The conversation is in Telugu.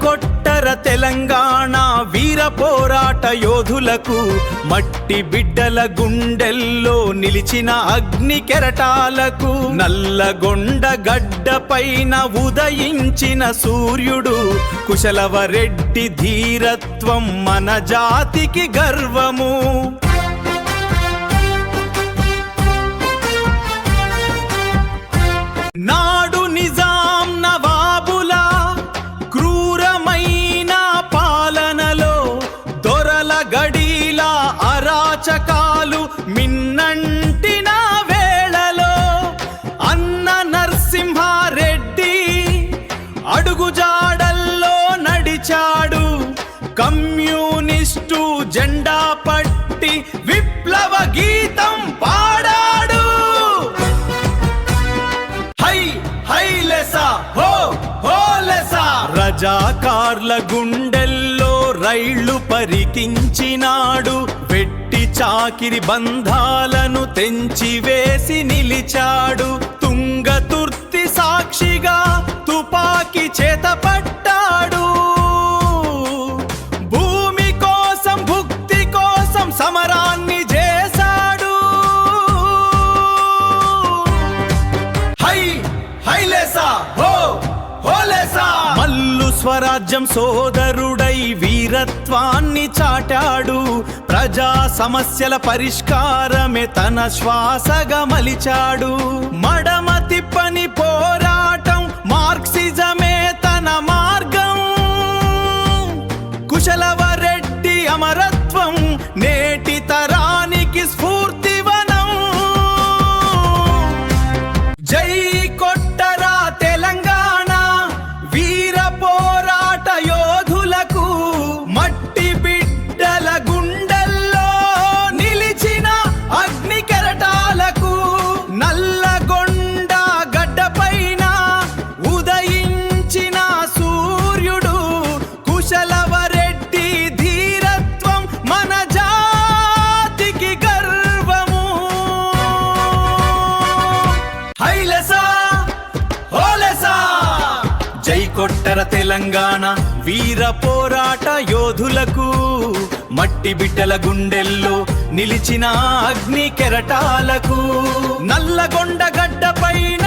కొట్టర తెలంగాణ వీర పోరాట యోధులకు, మట్టి బిడ్డల గుండెల్లో నిలిచిన అగ్ని కెరటాలకు, నల్లగొండ గడ్డ పైన ఉదయించిన సూర్యుడు కుశలవరెడ్డి ధీరత్వం మన జాతికి గర్వము. నాడు నిజాం నవాబుల క్రూరమైన పాలనలో దొరల గడీల అరాచకాలు మిన్నంటిన వేళలో అన్న నరసింహారెడ్డి అడుగుజాడల్లో నడిచాడు. కమ్యూనిస్టు జెండా పట్టి విప్లవ గీతం పాడాడు. రజాకార్ల గుండెల్లో రైళ్లు పరికించినాడు. వెట్టి చాకిరి బంధాలను తెంచివేసి నిలిచాడు. తుంగతుర్తి సాక్షిగా తుపాకీ చేత పట్టాడు. భూమి కోసం భుక్తి కోసం సమరాన్ని చేశాడు. మల్లు స్వరాజ్యం సోదరుడై వీరత్వాన్ని చాటాడు. ప్రజా సమస్యల పరిష్కారమే తన శ్వాసగా మలిచాడు. మడమ తిప్పని పోరాటం మార్క్సిజమే తన మార్గం. కుశలవరెడ్డి అమరత్వం నేటి తరానికి స్ఫూర్తివనం. జై కొట్టరా తెలంగాణ వీర పోరాట యోధులకు, మట్టి బిడ్డల గుండెల్లో నిలిచిన అగ్ని కెరటాలకు, నల్లగొండ గడ్డపైన ఉదయించిన సూర్యుడు కుశలవరెడ్డి ధీరత్వం మన జాతికి గర్వము. జై కొట్టర తెలంగాణ వీర పోరాట యోధులకు, మట్టి బిడ్డల గుండెల్లో నిలిచిన అగ్ని కెరటాలకు, నల్లగొండ గడ్డ పైన